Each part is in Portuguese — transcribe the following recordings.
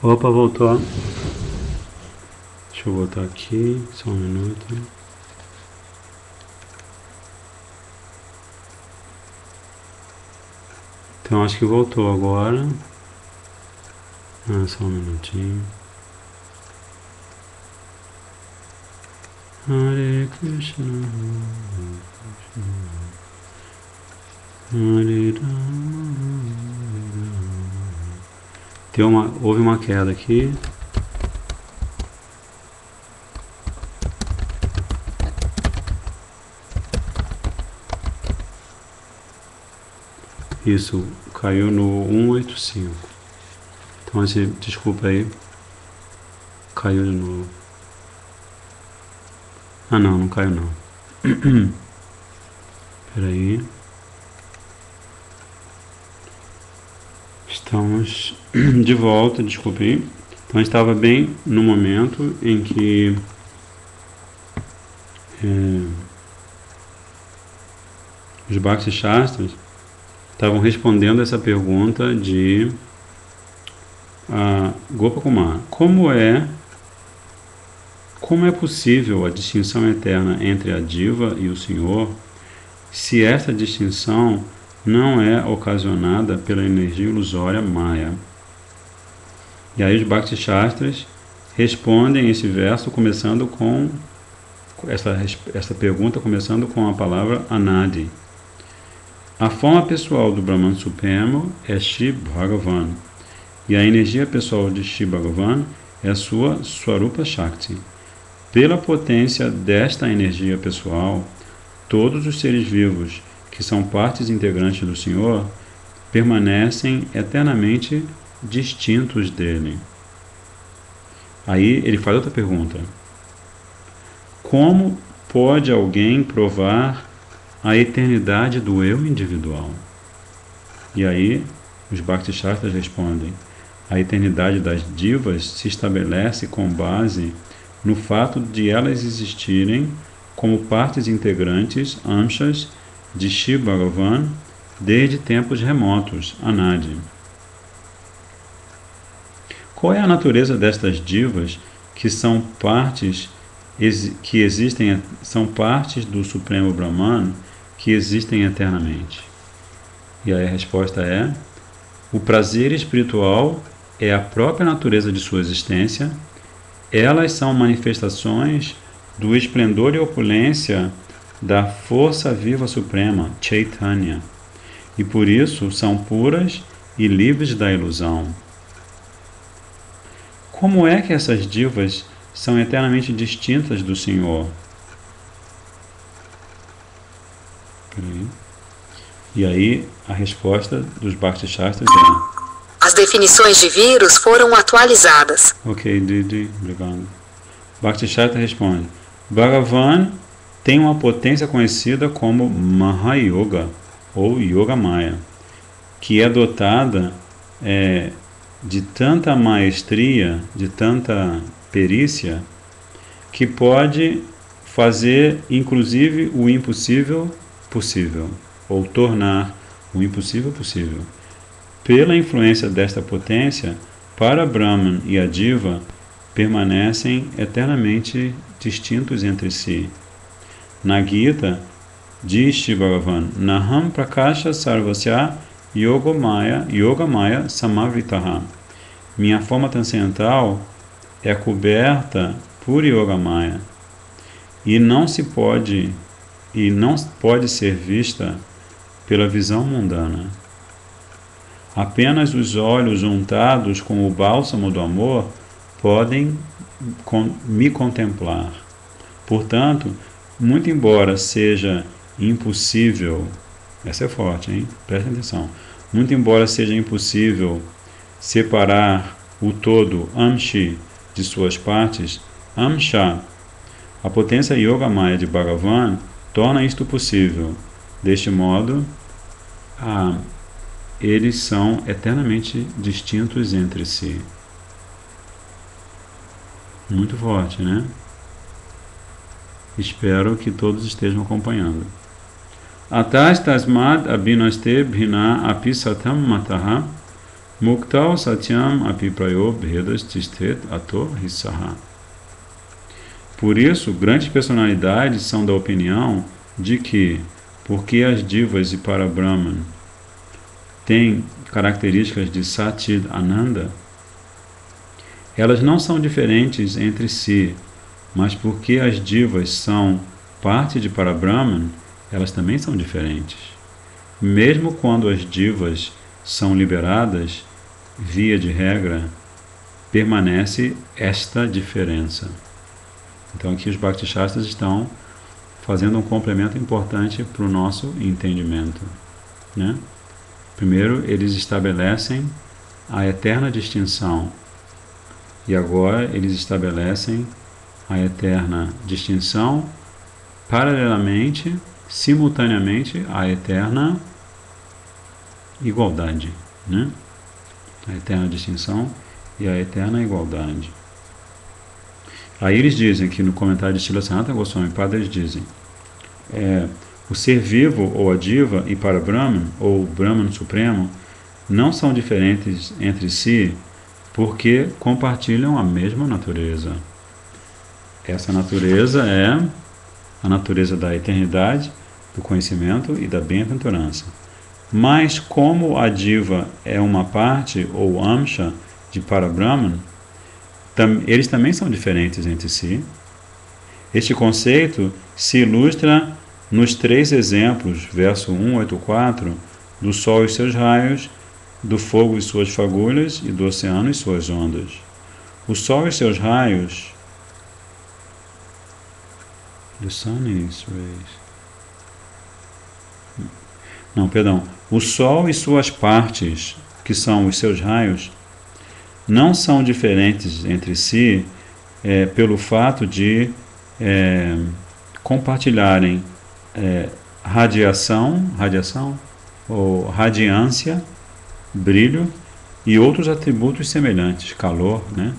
Opa, voltou. Deixa eu voltar aqui, só um minuto. Então acho que voltou agora. Só um minutinho. Hare Krishna, Hare Rama. Houve uma queda aqui. Isso, caiu no 185. Então, desculpa aí. Caiu de novo. Não caiu não. Peraí. Estamos de volta, desculpe aí. Então, estava bem no momento em que os Bhakti Shastras estavam respondendo essa pergunta de Gopakumar. Como é possível a distinção eterna entre a Diva e o Senhor se esta distinção não é ocasionada pela energia ilusória Maya? E aí os Bhakti Shastras respondem esse verso começando com essa pergunta começando com a palavra Anadi. A forma pessoal do Brahman Supremo é Shiv Bhagavan, e a energia pessoal de Shiv Bhagavan é a sua Swarupa Shakti. Pela potência desta energia pessoal, todos os seres vivos que são partes integrantes do Senhor permanecem eternamente distintos dele. Aí ele faz outra pergunta. Como pode alguém provar a eternidade do eu individual? E aí os Bhakti Shastras respondem: a eternidade das divas se estabelece com base no fato de elas existirem como partes integrantes, amshas, de Shiv Bhagavan desde tempos remotos, Anadi. Qual é a natureza destas divas que são partes são partes do Supremo Brahman que existem eternamente? E aí a resposta é: o prazer espiritual é a própria natureza de sua existência. Elas são manifestações do esplendor e opulência da força viva suprema, Chaitanya, e por isso são puras e livres da ilusão. Como é que essas divas são eternamente distintas do Senhor? E aí a resposta dos Bhakti Shastras é: as definições de vírus foram atualizadas. Ok, Didi, obrigado. Bhakti Shastra responde: Bhagavan tem uma potência conhecida como Mahayoga, ou Yoga Maya, que é dotada de tanta maestria, de tanta perícia, que pode fazer, inclusive, o impossível possível, ou tornar o impossível possível. Pela influência desta potência, para Brahman e a Diva permanecem eternamente distintos entre si. Na Gita, diz Shiv Bhagavan: Naham Prakasha Sarvasya Yoga Maya Samavritaha. Minha forma transcendental é coberta por Yoga Maya e não pode ser vista pela visão mundana. Apenas os olhos untados com o bálsamo do amor podem me contemplar. Portanto, muito embora seja impossível, essa é forte, hein? Presta atenção. Muito embora seja impossível separar o todo Amshi de suas partes, Amsha, a potência Yoga Maya de Bhagavan, torna isto possível. Deste modo, eles são eternamente distintos entre si. Muito forte, né? Espero que todos estejam acompanhando. Atas tasmad abhinaste bhina api satam mataha Muktau satyam apiprayo bhedas tisthet ato hissaha. Por isso, grandes personalidades são da opinião de que, porque as divas e Parabrahman têm características de Satchid Ananda, elas não são diferentes entre si, mas porque as divas são parte de Parabrahman, elas também são diferentes. Mesmo quando as divas são liberadas, via de regra, permanece esta diferença. Então aqui os Bhaktishastras estão fazendo um complemento importante para o nosso entendimento, né? Primeiro, eles estabelecem a eterna distinção, e agora eles estabelecem a eterna distinção paralelamente, simultaneamente, à eterna igualdade, né? A eterna distinção e a eterna igualdade. Aí eles dizem que no comentário de Srila Sanatana Goswami Pada, eles dizem o ser vivo ou a diva e Parabrahman ou Brahman Supremo não são diferentes entre si porque compartilham a mesma natureza. Essa natureza é a natureza da eternidade, do conhecimento e da bem-aventurança. Mas como a diva é uma parte ou amsha de Parabrahman, eles também são diferentes entre si. Este conceito se ilustra nos 3 exemplos, verso 184, do Sol e seus raios, do fogo e suas fagulhas e do oceano e suas ondas. O Sol e seus raios... The sun is rays. Não, perdão. O Sol e suas partes, que são os seus raios, não são diferentes entre si pelo fato de compartilharem radiação ou radiância, brilho e outros atributos semelhantes, calor, né?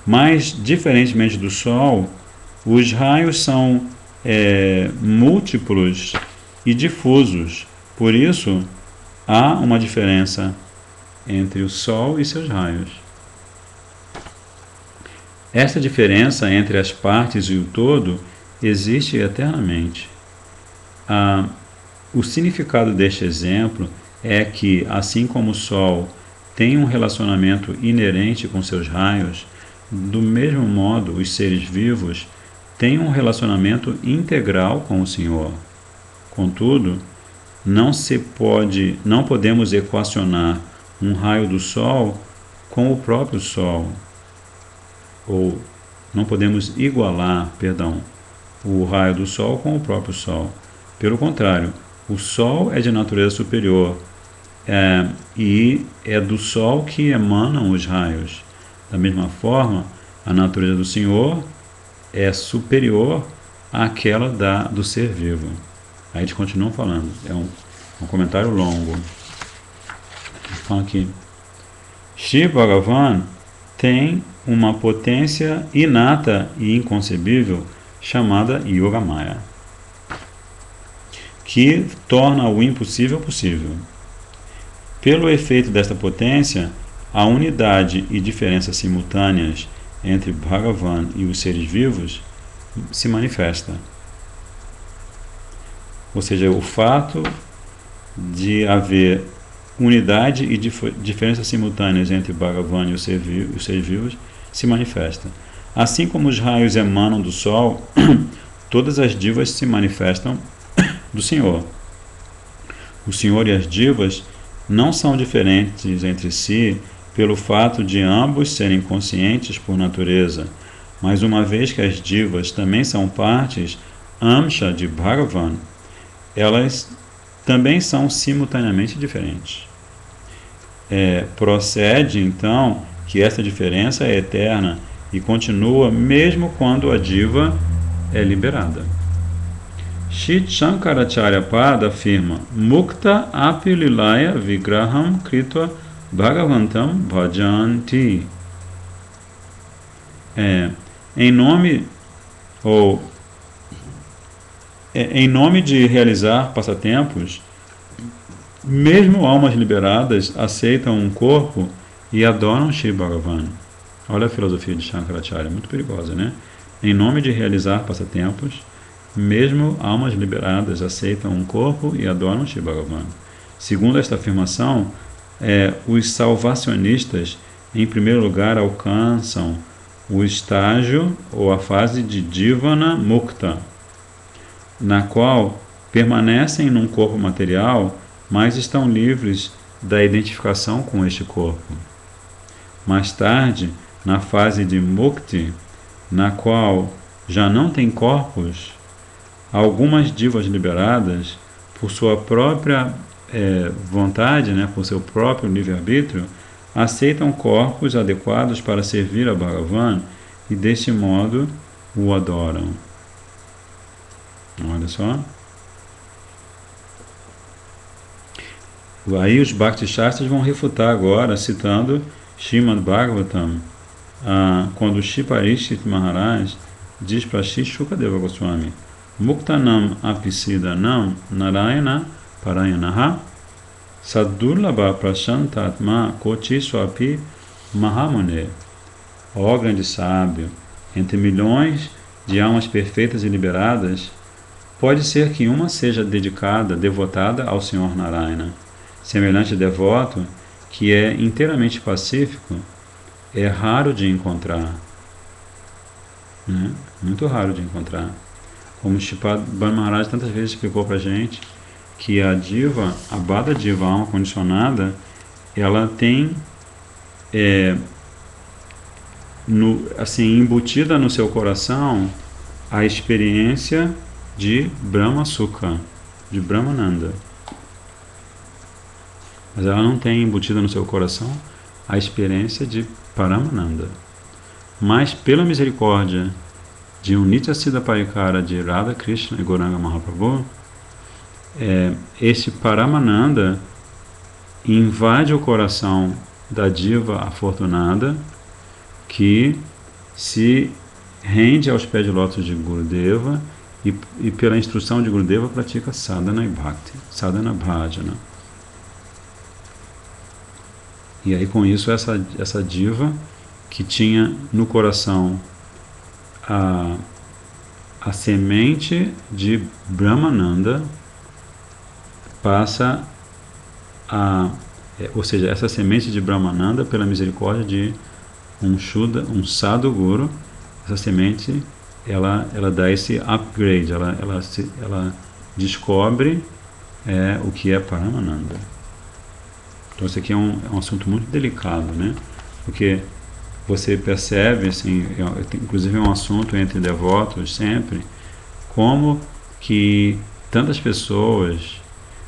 Mas, diferentemente do Sol, os raios são múltiplos e difusos. Por isso, há uma diferença entre o Sol e seus raios. Esta diferença entre as partes e o todo existe eternamente. O significado deste exemplo é que, assim como o Sol tem um relacionamento inerente com seus raios, do mesmo modo os seres vivos têm um relacionamento integral com o Senhor. Contudo, não podemos equacionar um raio do Sol com o próprio Sol, ou não podemos igualar, o raio do Sol com o próprio Sol. Pelo contrário, o Sol é de natureza superior e é do Sol que emanam os raios. Da mesma forma, a natureza do Senhor é superior àquela do ser vivo. Aí eles continuam falando, é um comentário longo. Fala aqui. Shri Bhagavan tem uma potência inata e inconcebível chamada Yogamaya, que torna o impossível possível. Pelo efeito desta potência, a unidade e diferença simultâneas entre Bhagavan e os seres vivos se manifesta. Ou seja, o fato de haver unidade e diferenças simultâneas entre Bhagavan e os seres vivos se manifesta. Assim como os raios emanam do Sol, todas as divas se manifestam do Senhor. O Senhor e as divas não são diferentes entre si pelo fato de ambos serem conscientes por natureza, mas uma vez que as divas também são partes amsha de Bhagavan, elas também são simultaneamente diferentes. Procede, então, que essa diferença é eterna e continua mesmo quando a diva é liberada. Shri Shankaracharya Pada afirma: Mukta api lilaya vigraham kritva bhagavantam bhajanti. Em nome de realizar passatempos, Mesmo almas liberadas aceitam um corpo e adoram Shri Bhagavan. Olha a filosofia de Shankaracharya, muito perigosa, né? Em nome de realizar passatempos, mesmo almas liberadas aceitam um corpo e adoram Shri Bhagavan. Segundo esta afirmação, os salvacionistas, em primeiro lugar, alcançam o estágio ou a fase de Jivana Mukta, na qual permanecem num corpo material, mas estão livres da identificação com este corpo. Mais tarde, na fase de Mukti, na qual já não tem corpos, algumas divas liberadas, por sua própria vontade, né, por seu próprio livre-arbítrio, aceitam corpos adequados para servir a Bhagavan e, deste modo, o adoram. Olha só. Aí os Bhakti Shastras vão refutar agora, citando Srimad Bhagavatam, quando Shri Parikshit Maharaj diz para Shri Shukadeva Goswami: Muktanam apisidanam narayana parayanaha sadurlabha prashantatma koti swapi mahamune. Ó grande sábio, entre milhões de almas perfeitas e liberadas, pode ser que uma seja dedicada, devotada ao Senhor Narayana. Semelhante devoto, que é inteiramente pacífico, é raro de encontrar. Né? Muito raro de encontrar. Como Shripad Bhanu Maharaj tantas vezes explicou para a gente, que a diva, a Bada Diva, a alma condicionada, ela tem embutida no seu coração a experiência de Brahma Sukha, de Brahmananda. Mas ela não tem embutida no seu coração a experiência de Paramananda. Mas pela misericórdia de um Nityasiddha Parikara de Radha Krishna e Gauranga Mahaprabhu, esse Paramananda invade o coração da diva afortunada, que se rende aos pés de lótus de Gurudeva e pela instrução de Gurudeva pratica sadhana e bhakti, sadhana bhajana. E aí com isso essa diva que tinha no coração a semente de Brahmananda passa ou seja, essa semente de Brahmananda, pela misericórdia de um Sadhguru, essa semente ela dá esse upgrade, ela descobre o que é Paramananda. Então isso aqui é um assunto muito delicado, né? Porque você percebe, assim, inclusive é um assunto entre devotos sempre, como que tantas pessoas,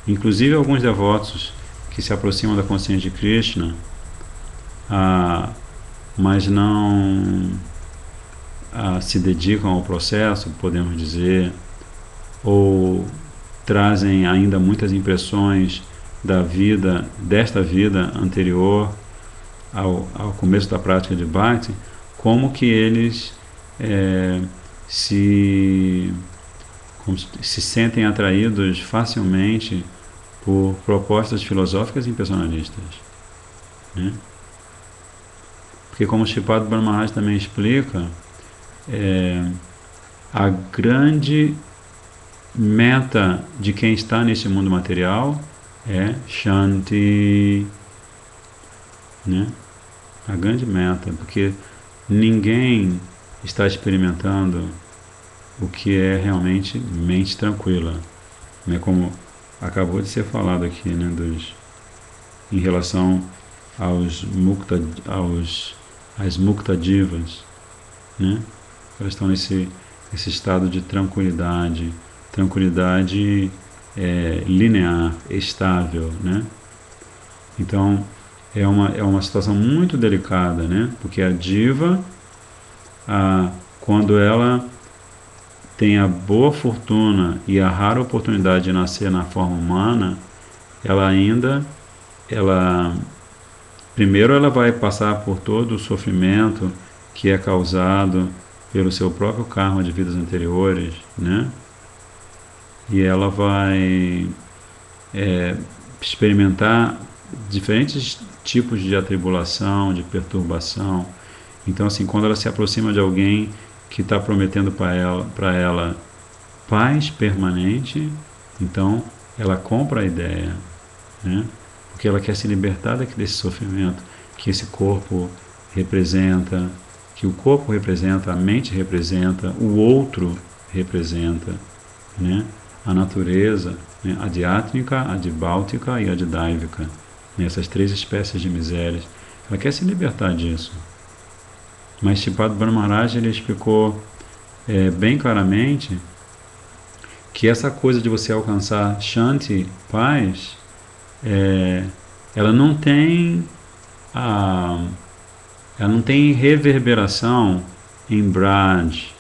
inclusive alguns devotos que se aproximam da consciência de Krishna, mas não se dedicam ao processo, podemos dizer, ou trazem ainda muitas impressões desta vida anterior ao começo da prática de Bhakti, como que eles se sentem atraídos facilmente por propostas filosóficas e impersonalistas, né? Porque, como Shripad Bhanu Maharaj também explica, a grande meta de quem está nesse mundo material é Shanti, né? A grande meta, porque ninguém está experimentando o que é realmente mente tranquila, né? Como acabou de ser falado aqui, né? Em relação às Mukta Divas, né? Elas estão nesse estado de tranquilidade linear, estável, né? Então é uma situação muito delicada, né? Porque a diva, quando ela tem a boa fortuna e a rara oportunidade de nascer na forma humana, primeiro ela vai passar por todo o sofrimento que é causado pelo seu próprio karma de vidas anteriores, né? E ela vai experimentar diferentes tipos de atribulação, de perturbação. Então, assim, quando ela se aproxima de alguém que está prometendo para ela paz permanente, então ela compra a ideia, né? Porque ela quer se libertar desse sofrimento que esse corpo representa, que o corpo representa, a mente representa, o outro representa, né? A natureza, né? A diátmica, a dibáltica e a didáivica, né? Essas três espécies de misérias. Ela quer se libertar disso. Mas Sripad Brahmaraj, ele explicou bem claramente que essa coisa de você alcançar Shanti, paz, ela não tem ela não tem reverberação em Braj,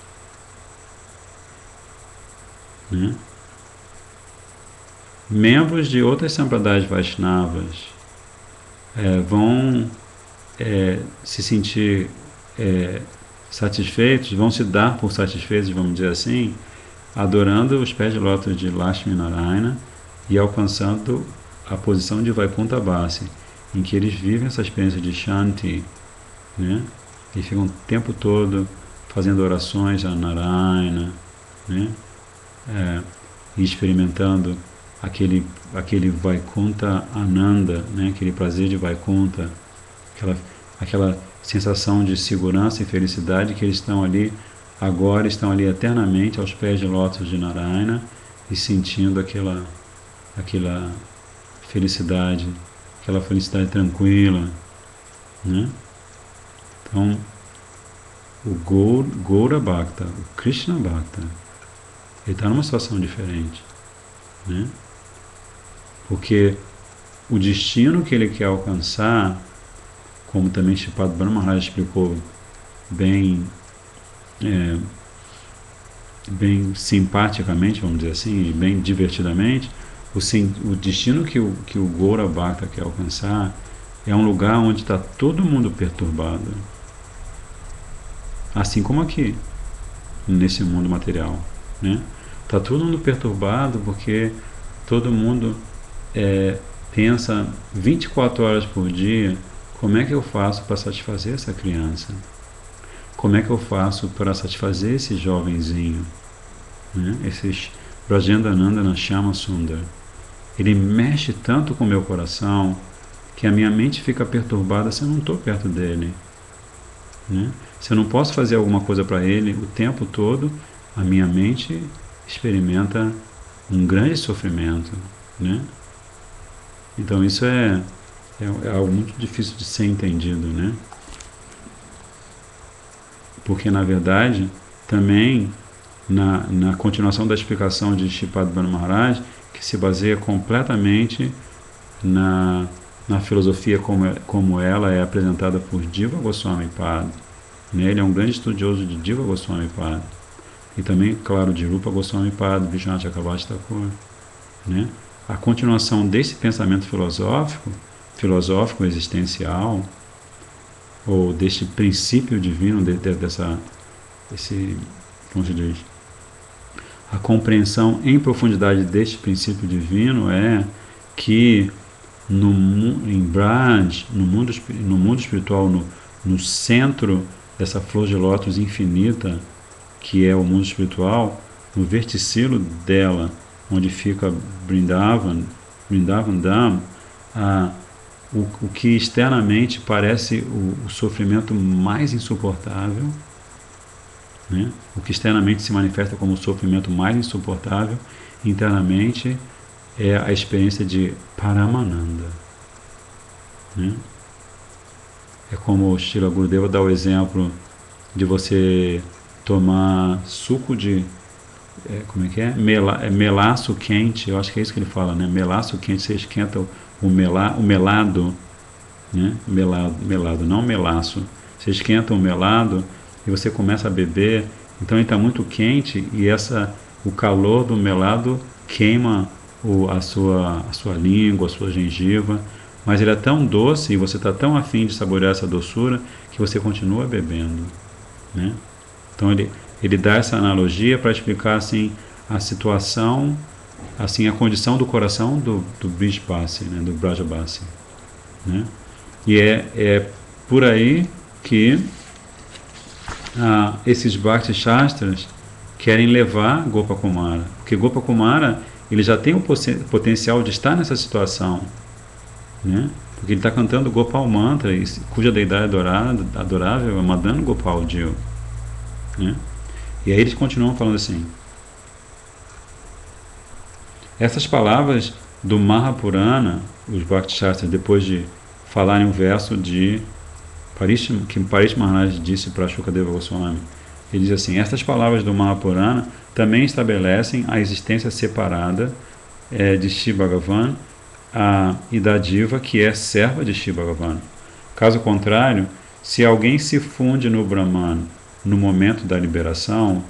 né? Membros de outras Sampradayas Vaishnavas vão se sentir satisfeitos, vão se dar por satisfeitos, vamos dizer assim, adorando os pés de lótus de Lakshmi Narayana e alcançando a posição de Vaikuntha Basi, em que eles vivem essa experiência de Shanti, né? Eles ficam o tempo todo fazendo orações a Narayana, né? E experimentando aquele Vaikuntha Ananda, né? Aquele prazer de Vaikuntha, aquela sensação de segurança e felicidade que eles estão ali agora, estão ali eternamente aos pés de lótus de Narayana e sentindo aquela felicidade tranquila, né? Então, o Gaura Bhakta, o Krishna Bhakta, ele está numa situação diferente, né? Porque o destino que ele quer alcançar, como também Sripad Brahmaraj explicou bem simpaticamente, vamos dizer assim, e bem divertidamente, o destino que o Gaura Bhakta quer alcançar é um lugar onde está todo mundo perturbado, assim como aqui, nesse mundo material, né? Está todo mundo perturbado porque todo mundo pensa 24 horas por dia: como é que eu faço para satisfazer essa criança? Como é que eu faço para satisfazer esse jovenzinho, né? Esse Brajendanandana Shyama Sundar. Ele mexe tanto com o meu coração que a minha mente fica perturbada se eu não estou perto dele, né? Se eu não posso fazer alguma coisa para ele o tempo todo, a minha mente experimenta um grande sofrimento, né? Então isso é algo muito difícil de ser entendido, né? Porque, na verdade, também na continuação da explicação de Sripad Brahmaraj, que se baseia completamente na filosofia como ela é apresentada por Jiva Goswami Pad, né? Ele é um grande estudioso de Jiva Goswami Pad e também, claro, de Rupa Goswami Pad, Vishwanath Chakravarti Thakur, né? A continuação desse pensamento filosófico existencial, ou deste princípio divino, como se diz, a compreensão em profundidade deste princípio divino é que em Braj, no mundo espiritual, no centro dessa flor de lótus infinita, que é o mundo espiritual, no verticilo dela, onde fica Vrindavan Dham, o que externamente parece o sofrimento mais insuportável, né? O que externamente se manifesta como o sofrimento mais insuportável, internamente é a experiência de Paramananda, né? É como o Srila Gurudeva dá o exemplo de você tomar suco de como é que é? Melaço quente, eu acho que é isso que ele fala, né? Melaço quente, você esquenta o melado, né? Melado, não melaço. Você esquenta o melado e você começa a beber, então ele está muito quente e o calor do melado queima a sua língua, a sua gengiva, mas ele é tão doce e você está tão afim de saborear essa doçura que você continua bebendo, né? Então ele dá essa analogia para explicar assim a situação assim, a condição do coração do Brijbasi, né, do Brajabasi, né? E é por aí que esses Bhakti Shastras querem levar Gopakumara, porque Gopakumara ele já tem o potencial de estar nessa situação, né? Porque ele está cantando Gopal Mantra, cuja deidade adorável é Madan Gopal Jiva, né? E aí eles continuam falando assim: essas palavras do Mahapurana, os Bhakti Shastras, depois de falarem um verso de que Parish Maharaj disse para Shukadeva Goswami, ele diz assim: estas palavras do Mahapurana também estabelecem a existência separada de Shri Bhagavan e da Diva, que é serva de Shri Bhagavan. Caso contrário, se alguém se funde no Brahman no momento da liberação,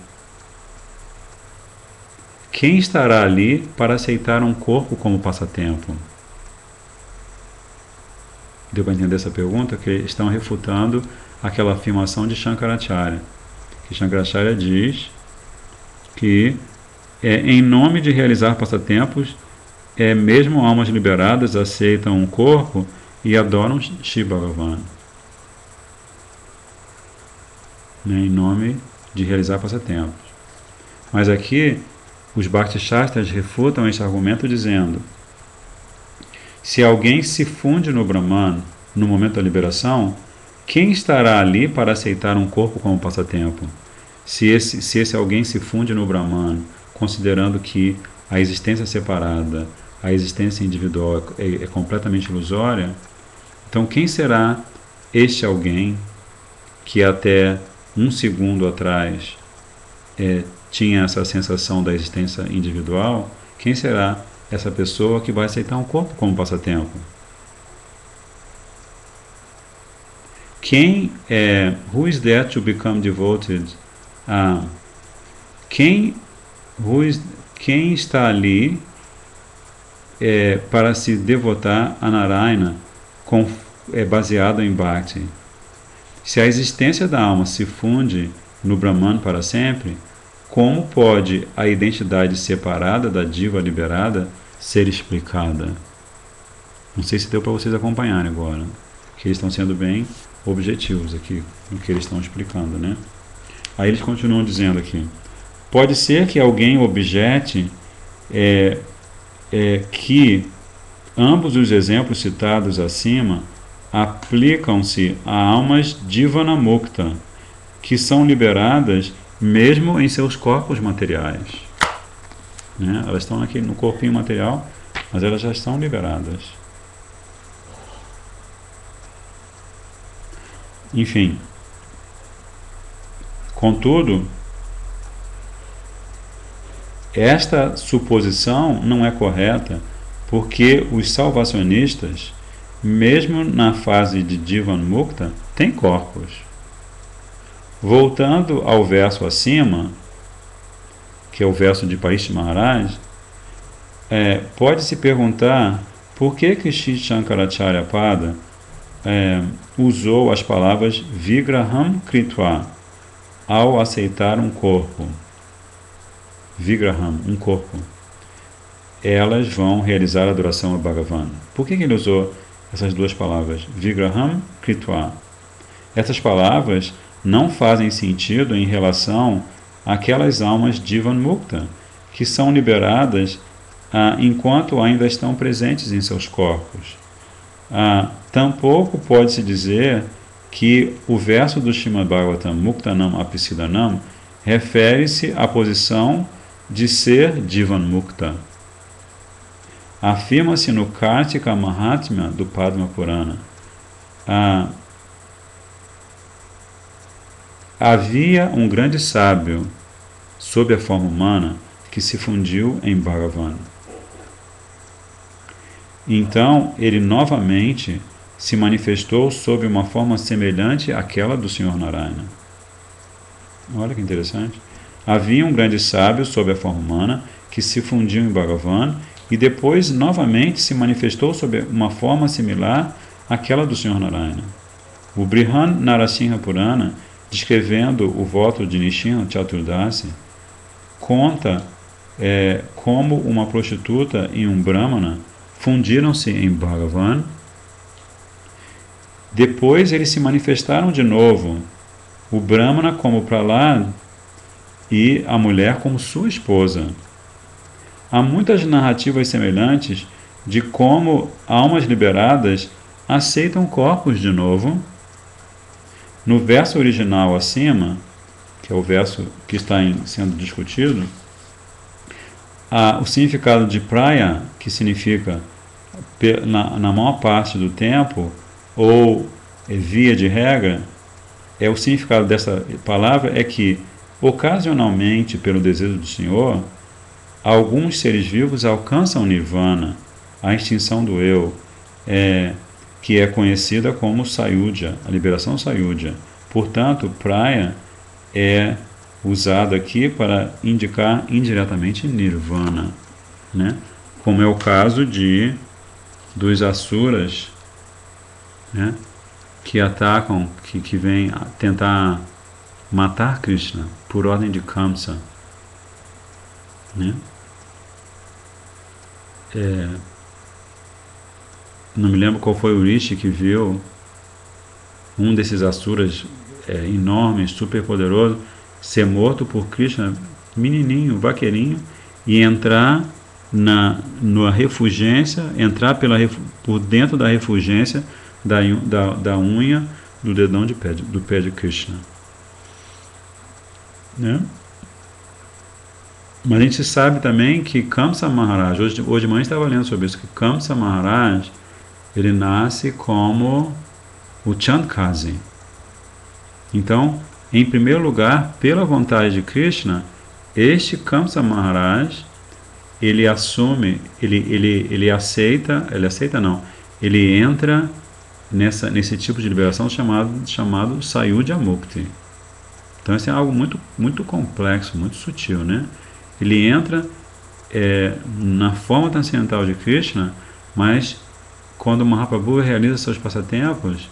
quem estará ali para aceitar um corpo como passatempo? Deu para entender essa pergunta? Que estão refutando aquela afirmação de Shankaracharya. Que Shankaracharya diz que em nome de realizar passatempos, mesmo almas liberadas aceitam um corpo e adoram Shri Bhagavan, né, em nome de realizar passatempos. Mas aqui os Bhakti Shastras refutam este argumento dizendo: se alguém se funde no Brahman no momento da liberação, quem estará ali para aceitar um corpo como passatempo? Se esse alguém se funde no Brahman, considerando que a existência separada, a existência individual é completamente ilusória, então quem será este alguém que até um segundo atrás tinha essa sensação da existência individual? Quem será essa pessoa que vai aceitar um corpo como passatempo? Who is there to become devoted? Quem está ali para se devotar a Narayana baseado em Bhakti? Se a existência da alma se funde no Brahman para sempre, como pode a identidade separada da diva liberada ser explicada? Não sei se deu para vocês acompanharem agora, que eles estão sendo bem objetivos aqui no que eles estão explicando, né? Aí eles continuam dizendo aqui: pode ser que alguém objete que ambos os exemplos citados acima aplicam-se a almas Jivana Mukta, que são liberadas mesmo em seus corpos materiais, né? Elas estão aqui no corpinho material, mas elas já estão liberadas. Enfim, contudo, esta suposição não é correta, porque os salvacionistas, mesmo na fase de Jivan Mukta, têm corpos. Voltando ao verso acima, que é o verso de Parish Maharaj, pode-se perguntar por que Shri Shankaracharya Pada usou as palavras Vigraham Kritva ao aceitar um corpo. Vigraham, um corpo. Elas vão realizar a adoração a Bhagavan. Por que ele usou essas duas palavras? Vigraham Kritva. Essas palavras não fazem sentido em relação àquelas almas Jivan Mukta, que são liberadas enquanto ainda estão presentes em seus corpos. Tampouco pode-se dizer que o verso do Srimad Bhagavatam Muktanam Apisidanam refere-se à posição de ser Jivan Mukta. Afirma-se no Kartika Mahatmya do Padma Purana: havia um grande sábio sob a forma humana que se fundiu em Bhagavan. Então ele novamente se manifestou sob uma forma semelhante àquela do Sr. Narayana. Olha que interessante. Havia um grande sábio sob a forma humana que se fundiu em Bhagavan e depois novamente se manifestou sob uma forma similar àquela do Sr. Narayana. O Brihan Narasimha Purana, descrevendo o voto de Nishinha Chaturdasi, conta como uma prostituta e um brahmana fundiram-se em Bhagavan. Depois eles se manifestaram de novo, o brahmana como Prahlad e a mulher como sua esposa. Há muitas narrativas semelhantes de como almas liberadas aceitam corpos de novo. No verso original acima, que é o verso que está sendo discutido, o significado de praya, que significa na maior parte do tempo, ou via de regra, o significado dessa palavra é que, ocasionalmente, pelo desejo do Senhor, alguns seres vivos alcançam o nirvana, a extinção do eu, que é conhecida como sayudhya, a liberação sayudhya. Portanto, praya é usado aqui para indicar indiretamente nirvana, né? Como é o caso dos asuras, né? Que atacam, que vêm tentar matar Krishna por ordem de Kamsa, né? Não me lembro qual foi o Rishi que viu um desses asuras enormes, super poderoso, ser morto por Krishna, menininho, vaqueirinho, e entrar na refugência, entrar por dentro da refugência da unha do dedão do pé de Krishna, né? Mas a gente sabe também que Kamsa Maharaj, hoje de manhã estava lendo sobre isso, que Kamsa Maharaj, ele nasce como o Chandkazi. Então, em primeiro lugar, pela vontade de Krishna, este Kamsa Maharaj, ele assume, ele entra nesse tipo de liberação chamado Sayudhya Mukti. Então, isso é algo muito, muito complexo, muito sutil, né? Ele entra na forma transcendental de Krishna, mas quando o Mahaprabhu realiza seus passatempos,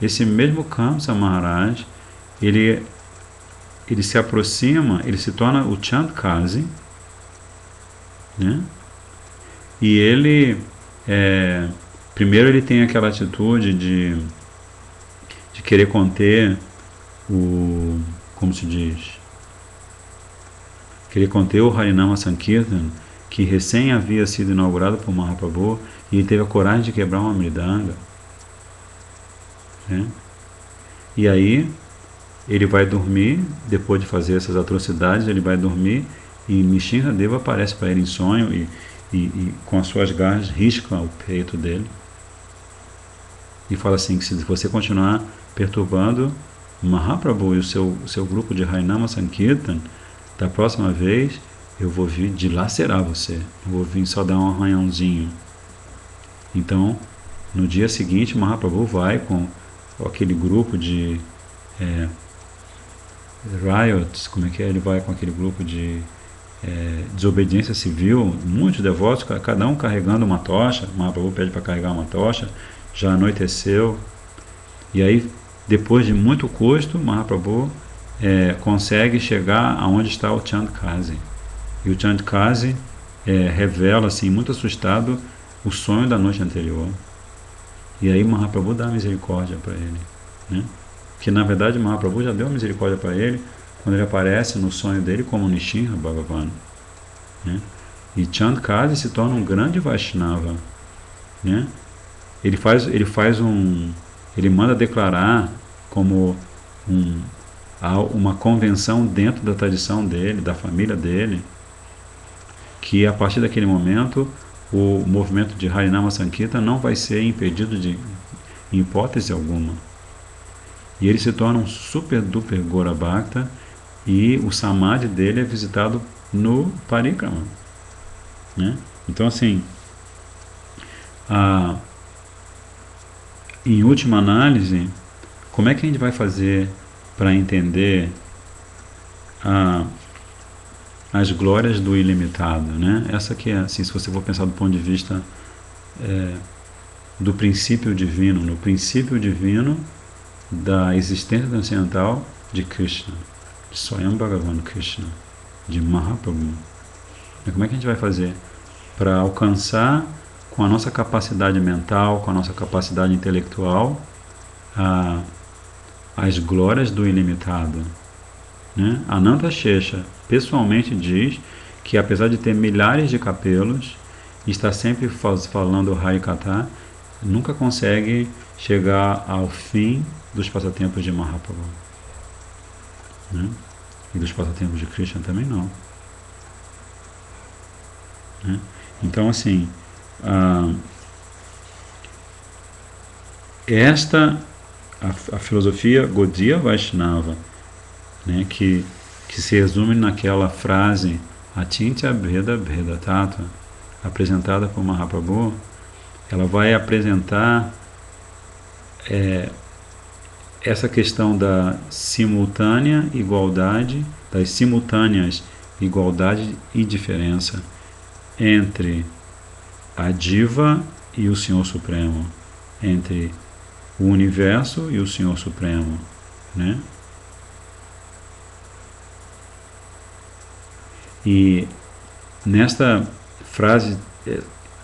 esse mesmo Kamsa Maharaj, ele se aproxima, ele se torna o Chandkazi, né? E ele, primeiro ele tem aquela atitude de querer conter como se diz, querer conter o Harinama Sankirtan, que recém havia sido inaugurado por Mahaprabhu, e ele teve a coragem de quebrar uma mridanga, né? E aí ele vai dormir, depois de fazer essas atrocidades, ele vai dormir, e Nishinradeva aparece para ele em sonho e com as suas garras risca o peito dele e fala assim, que se você continuar perturbando Mahaprabhu e o seu grupo de Harinama Sankirtan, da próxima vez eu vou vir dilacerar você, eu vou vir só dar um arranhãozinho. Então, no dia seguinte, Mahaprabhu vai com aquele grupo de riots, como é que é? Ele vai com aquele grupo de desobediência civil, muitos devotos, cada um carregando uma tocha. Mahaprabhu pede para carregar uma tocha, já anoiteceu, e aí, depois de muito custo, Mahaprabhu consegue chegar aonde está o Chandkazi. E o Chandkazi revela, assim, muito assustado, o sonho da noite anterior. E aí Mahaprabhu dá misericórdia para ele, né? Que na verdade Mahaprabhu já deu misericórdia para ele quando ele aparece no sonho dele como Nishinra Bhagavan, né? E Chandkazi se torna um grande Vaishnava, né? Ele manda declarar como uma convenção dentro da tradição dele, da família dele, que a partir daquele momento o movimento de Harinama Sankirtan não vai ser impedido em hipótese alguma. E ele se torna um super duper Gora Bhakta, e o Samadhi dele é visitado no Parikrama, né? Então, assim, em última análise, como é que a gente vai fazer para entender as glórias do ilimitado, né? Essa que é, assim, se você for pensar do ponto de vista do princípio divino, no princípio divino da existência transcendental de Krishna, de Swayam Bhagavan Krishna, de Mahaprabhu, Como é que a gente vai fazer para alcançar, com a nossa capacidade mental, com a nossa capacidade intelectual, as glórias do ilimitado? Né? Ananta Shesha pessoalmente diz que, apesar de ter milhares de capelos e estar sempre falando Harikatha, nunca consegue chegar ao fim dos passatempos de Mahaprabhu. Né? E dos passatempos de Krishna também não. Né? Então, assim, a filosofia Gaudiya Vaishnava, né, que se resume naquela frase Achintya Bheda Bheda Tattva, apresentada por Mahaprabhu, ela vai apresentar essa questão da simultânea igualdade, das simultâneas igualdade e diferença entre a Diva e o Senhor Supremo, entre o Universo e o Senhor Supremo, né? E nesta frase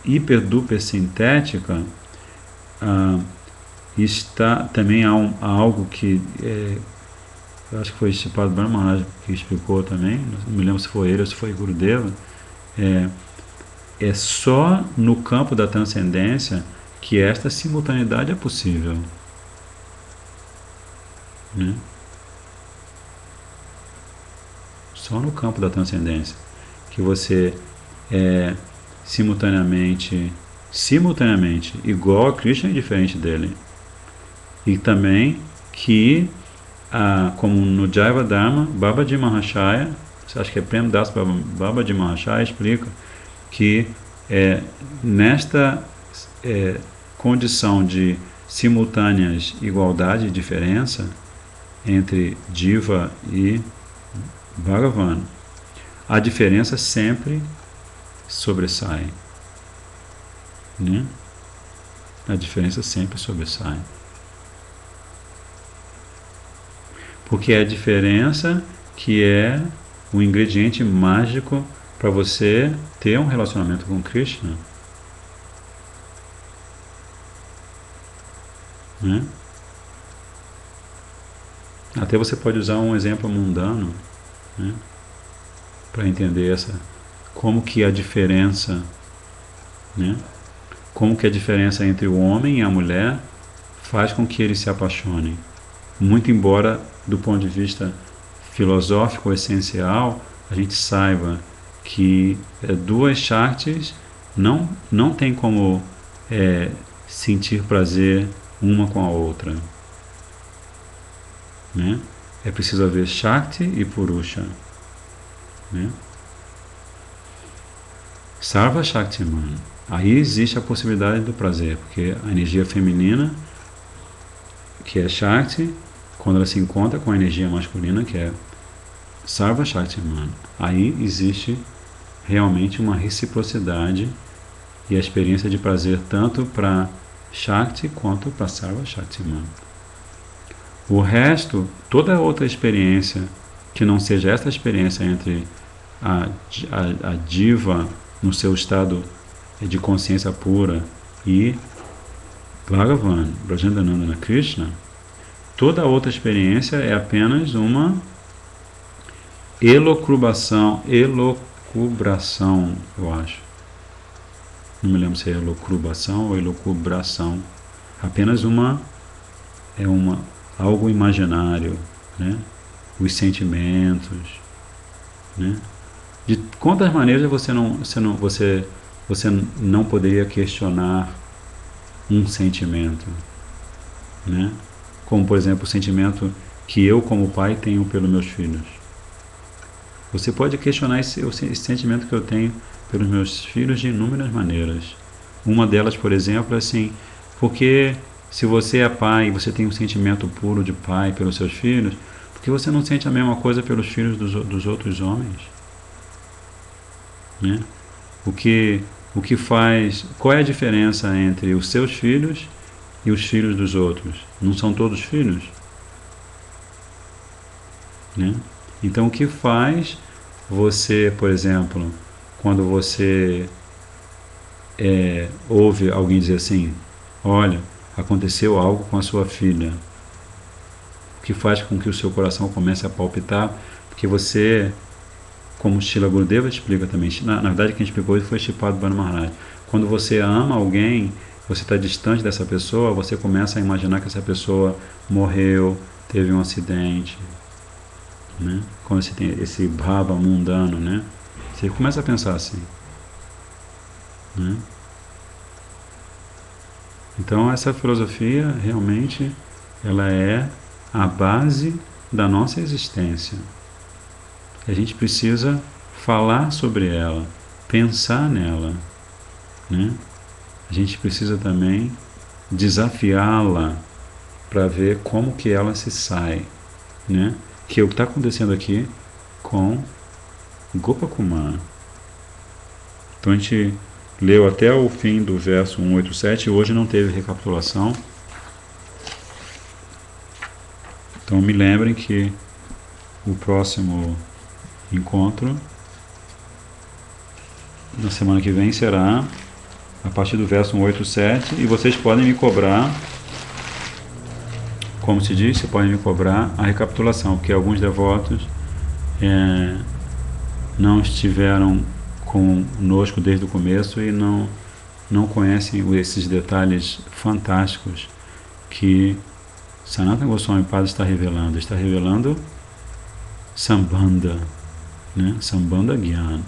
hiper duper sintética está também há algo que eu acho que foi Sripad Brahma que explicou também, não me lembro se foi ele ou se foi Gurudeva, é só no campo da transcendência que esta simultaneidade é possível, né? Só no campo da transcendência que você é simultaneamente igual a Krishna e diferente dele. E também que, como no Jaiva Dharma, Babaji Mahashaya, acho que é Prem Das Babaji Mahashaya, explica que nesta condição de simultâneas igualdade e diferença entre Diva e Bhagavan, a diferença sempre sobressai, né? A diferença sempre sobressai, porque é a diferença que é o ingrediente mágico para você ter um relacionamento com Krishna, né? Até você pode usar um exemplo mundano, né, para entender como que a diferença, né, como que a diferença entre o homem e a mulher faz com que eles se apaixonem. Muito embora, do ponto de vista filosófico essencial, a gente saiba que duas Shaktis não tem como sentir prazer uma com a outra, né? É preciso haver Shakti e Purusha, né? Sarva Shaktiman. Aí existe a possibilidade do prazer, porque a energia feminina, que é Shakti, quando ela se encontra com a energia masculina, que é Sarva Shaktiman, aí existe realmente uma reciprocidade e a experiência de prazer tanto para Shakti quanto para Sarva Shaktiman. O resto, toda outra experiência que não seja essa experiência entre a Diva no seu estado de consciência pura e Bhagavan, Brajendanandana Krishna, toda outra experiência é apenas uma elucubração, eu acho. Não me lembro se é elucubração ou elucubração. Apenas algo imaginário, né? Os sentimentos, né? De quantas maneiras você não poderia questionar um sentimento, né? Como, por exemplo, o sentimento que eu, como pai, tenho pelos meus filhos. Você pode questionar esse sentimento que eu tenho pelos meus filhos de inúmeras maneiras. Uma delas, por exemplo, é assim, porque se você é pai e você tem um sentimento puro de pai pelos seus filhos, por que você não sente a mesma coisa pelos filhos dos outros homens? Né? O que faz... Qual é a diferença entre os seus filhos e os filhos dos outros? Não são todos filhos? Né? Então, o que faz você, por exemplo, quando você ouve alguém dizer assim, olha, aconteceu algo com a sua filha, o que faz com que o seu coração comece a palpitar, porque você, como Srila Gurudeva explica também, na verdade quem explicou isso foi Shripad Bhanu Maharaj, quando você ama alguém, você está distante dessa pessoa, você começa a imaginar que essa pessoa morreu, teve um acidente, né? Quando você tem esse bhava mundano, né? Você começa a pensar assim, né? Então essa filosofia realmente ela é a base da nossa existência. A gente precisa falar sobre ela, pensar nela, né? A gente precisa também desafiá-la para ver como que ela se sai, né? Que é o que está acontecendo aqui com Gopakumar. Então a gente leu até o fim do verso 187, hoje não teve recapitulação. Então me lembrem que o próximo encontro na semana que vem será a partir do verso 187 e vocês podem me cobrar, como se diz, vocês podem me cobrar a recapitulação, porque alguns devotos não estiveram conosco desde o começo e não conhecem esses detalhes fantásticos que Sanatana Goswami Pada está revelando. Está revelando Sambandha, né? Sambandha Gyan,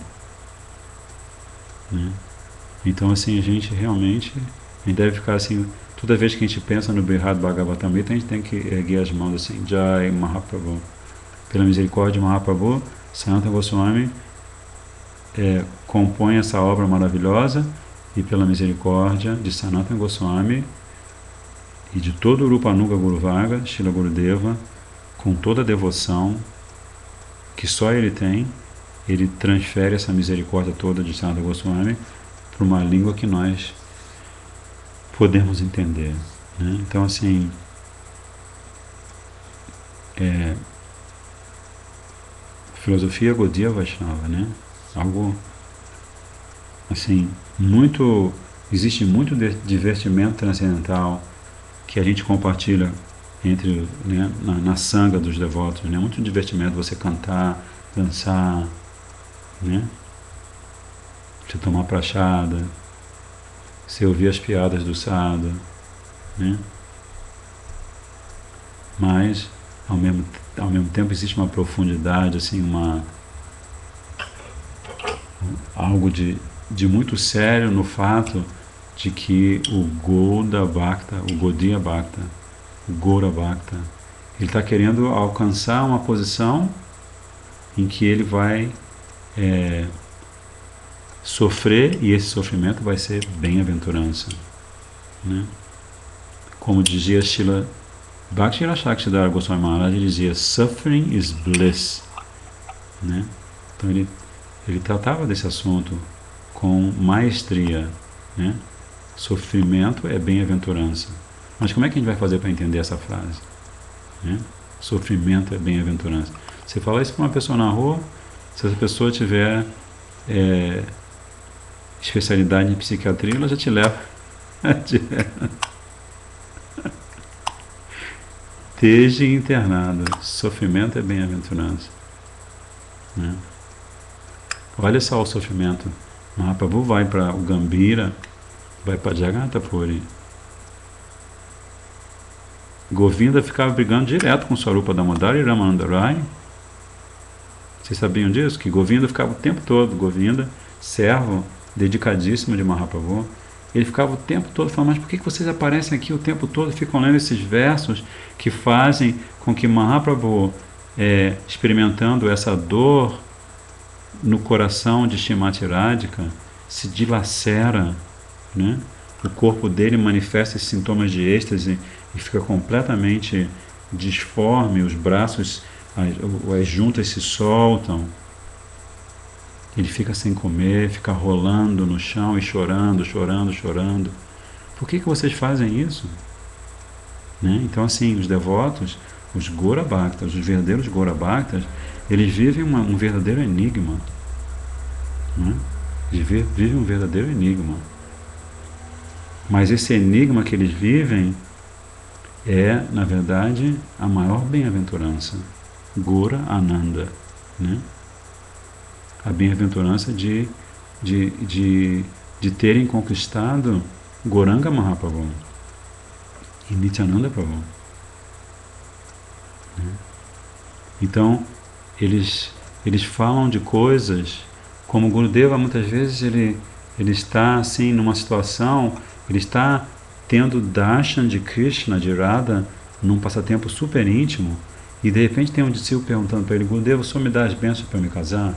né? Então assim, a gente deve ficar assim, toda vez que a gente pensa no Brihad Bhagavatamrita, a gente tem que erguer as mãos assim, Jai Mahaprabhu, pela misericórdia de Mahaprabhu, Sanatana Goswami compõe essa obra maravilhosa e pela misericórdia de Sanatana Goswami e de todo o Rupanuga Guruvaga, Srila Gurudeva, com toda a devoção que só ele tem, ele transfere essa misericórdia toda de Sanatana Goswami para uma língua que nós podemos entender, né? Então assim, filosofia Gaudiya Vaishnava, né? Algo assim, existe muito divertimento transcendental que a gente compartilha entre, né, na sanga dos devotos, né? Muito divertimento você cantar, dançar, né? Você tomar prachada, você ouvir as piadas do sadhu, né? Mas ao mesmo tempo existe uma profundidade, assim, algo de muito sério no fato de que o Gauda Bhakta, o Gaudiya Bhakta, o Gaura Bhakta, ele está querendo alcançar uma posição em que ele vai sofrer, e esse sofrimento vai ser bem-aventurança, né? Como dizia Srila Bhakti Rakshakshidhara Goswami Maharaj, ele dizia, suffering is bliss, né? Então ele tratava desse assunto com maestria, né? Sofrimento é bem-aventurança. Mas como é que a gente vai fazer para entender essa frase, né? Sofrimento é bem-aventurança. Você fala isso para uma pessoa na rua, se essa pessoa tiver especialidade em psiquiatria, ela já te leva esteja internado. Sofrimento é bem-aventurança, né? Olha só o sofrimento. Mahaprabhu vai para o Gambhira, vai para Jagannath Puri. Govinda ficava brigando direto com Swarupa Damodara e Ramananda Rai. Vocês sabiam disso? Que Govinda ficava o tempo todo, Govinda, servo dedicadíssimo de Mahaprabhu, ele ficava o tempo todo falando, mas por que vocês aparecem aqui o tempo todo, ficam lendo esses versos que fazem com que Mahaprabhu, experimentando essa dor no coração de Shrimati Radhika, se dilacera, né? O corpo dele manifesta esses sintomas de êxtase e fica completamente disforme, os braços, as juntas se soltam, ele fica sem comer, fica rolando no chão e chorando, chorando, chorando. Por que vocês fazem isso? Né? Então assim, os devotos, os Gaura Bhaktas, os verdadeiros Gaura Bhaktas, eles vivem um verdadeiro enigma, né? Eles vivem um verdadeiro enigma. Mas esse enigma que eles vivem é, na verdade, a maior bem-aventurança. Gora Ananda, né? A bem-aventurança de terem conquistado Gauranga Mahaprabhu e Nityananda Prabhu. Né? Então, eles falam de coisas como o Gurudeva, muitas vezes, ele está assim numa situação, ele está tendo darshan de Krishna, de Radha, num passatempo super íntimo, e de repente tem um discípulo perguntando para ele: Gurudeva, o senhor me dá as bênçãos para me casar?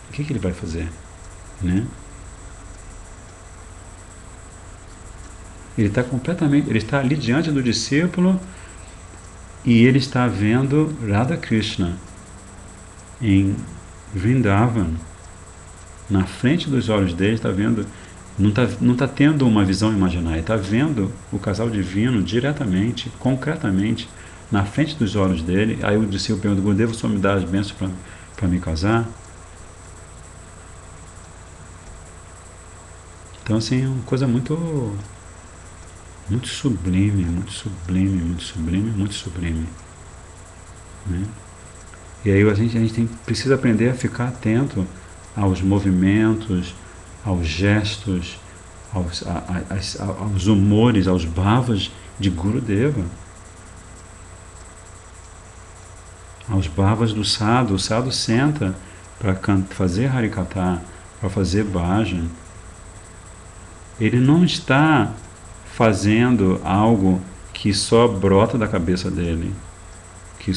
O que ele vai fazer? Né? Ele está ali diante do discípulo e ele está vendo Radha Krishna em Vrindavan, na frente dos olhos dele, está vendo, não está tendo uma visão imaginária, está vendo o casal divino diretamente, concretamente, na frente dos olhos dele. Aí o discípulo pergunta: Gurudeva, o senhor me dá as bênçãos para me casar? Então, assim, é uma coisa muito sublime, muito sublime, muito sublime, muito sublime. Né? E aí a gente precisa aprender a ficar atento aos movimentos, aos gestos, aos humores, aos bhavas de Gurudeva. Aos bhavas do sadhu. O sadhu senta para fazer harikatha, para fazer bhajan. Ele não está fazendo algo que só brota da cabeça dele, que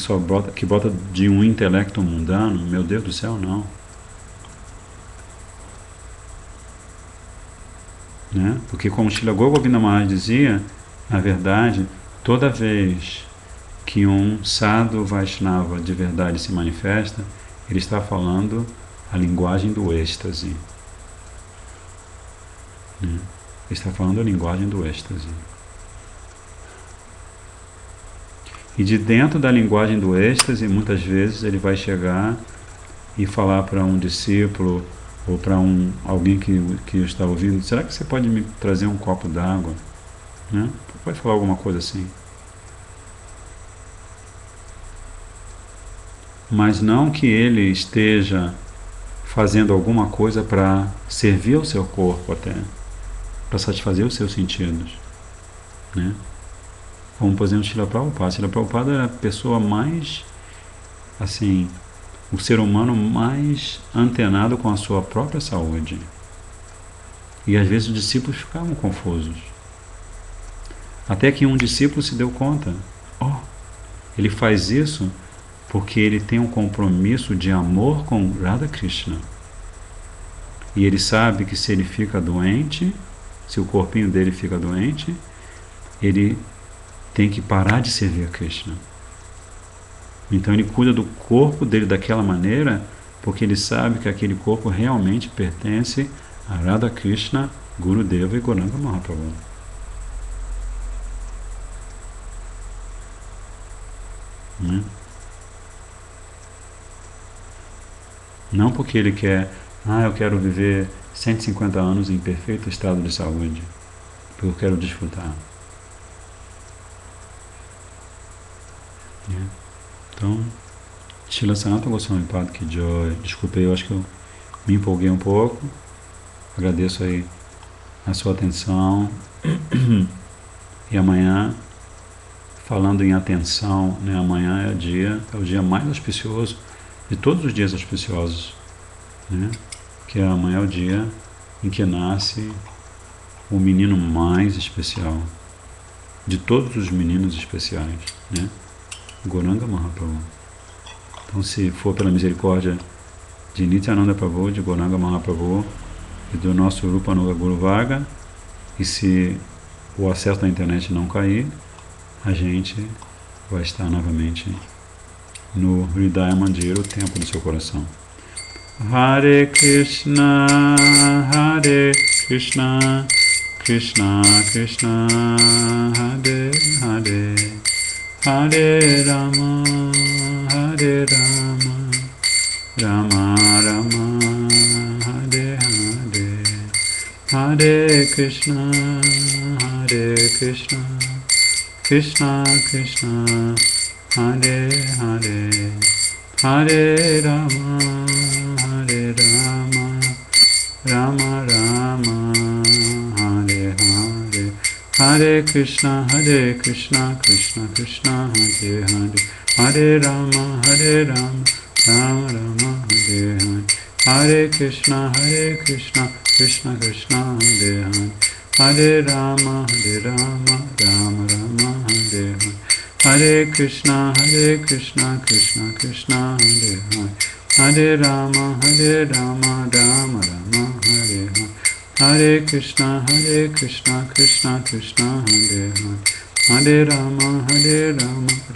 brota de um intelecto mundano. Meu Deus do céu, não. Né? Porque como Srila Govinda Maharaj dizia, na verdade, toda vez que um sadhu Vaishnava de verdade se manifesta, ele está falando a linguagem do êxtase. Né? Ele está falando a linguagem do êxtase. E de dentro da linguagem do êxtase, muitas vezes ele vai chegar e falar para um discípulo ou para alguém que está ouvindo: será que você pode me trazer um copo d'água? Né? Pode falar alguma coisa assim. Mas não que ele esteja fazendo alguma coisa para servir ao seu corpo até, para satisfazer os seus sentidos. Né? Como, por exemplo, Srila Prabhupada. Srila Prabhupada era a pessoa mais, assim, o ser humano mais antenado com a sua própria saúde. E às vezes os discípulos ficavam confusos. Até que um discípulo se deu conta: ele faz isso porque ele tem um compromisso de amor com Radha Krishna. E ele sabe que se ele fica doente, se o corpinho dele fica doente, ele tem que parar de servir a Krishna. Então ele cuida do corpo dele daquela maneira, porque ele sabe que aquele corpo realmente pertence a Radha Krishna, Gurudeva e Gauranga Mahaprabhu. Né? Não porque ele quer: eu quero viver 150 anos em perfeito estado de saúde, porque eu quero desfrutar. Então, Srila Sanatana Goswami Pad Ki Jai. Desculpe, eu acho que eu me empolguei um pouco. Agradeço aí a sua atenção. E amanhã, falando em atenção, né, amanhã é o dia mais auspicioso de todos os dias auspiciosos, né? Que amanhã é o dia em que nasce o menino mais especial de todos os meninos especiais, né? Gauranga Mahaprabhu. Então, se for pela misericórdia de Nityananda Prabhu, de Gauranga Mahaprabhu e do nosso Rupa Nuga Guru Varga, e se o acesso da internet não cair, a gente vai estar novamente no Hridaya Mandir, o templo do seu coração. Hare Krishna, Krishna Krishna, Hare Hare, Hare Rama, Rama Rama, Hare Hare. Hare Krishna, Hare Krishna, Krishna Krishna, Hare Hare, Hare Rama, Hare Rama, Rama Rama, Hare Hare, Hare Krishna, Krishna Krishna, Hare Hare, Hare Rama, Rama Rama, Hare Hare, Hare Krishna, Krishna Krishna, Hare Hare, Hare Rama, Rama Rama, Hare Hare, Hare Krishna, Krishna Krishna, Hare Hare, Hare Rama, Rama Rama, Hare Hare, Hare Krishna, Krishna Krishna, Hare Hare, Hare Rama,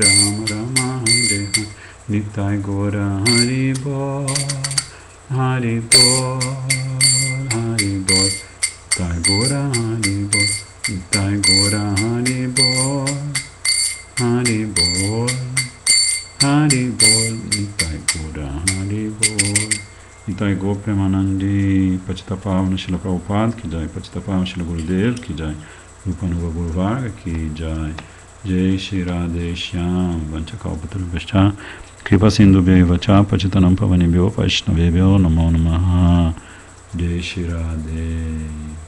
Rama Rama, Hare Hare. Nitai Gora Hari Bol, Hari Bol, Hari Bol. Nitai Gora Hari Bol, Nitai Gora Hari Bol, Hari Bol, Hari Bol. Nitai Gora Hari Bol. Nitai Go Premanandi Patitapavana Shila Prabhupada ki jai, Patitapavana Shila Gurudev ki jai, Rupanuga Guru Varga ki jai. Jai Shri Radhe Shyam Vanchakalpatarubhascha Kripa Sindhubhyo Vacha Pachitanam Pavanebhyo Vaishnavebhyo Namo Namaha. Jai Shri Radhe.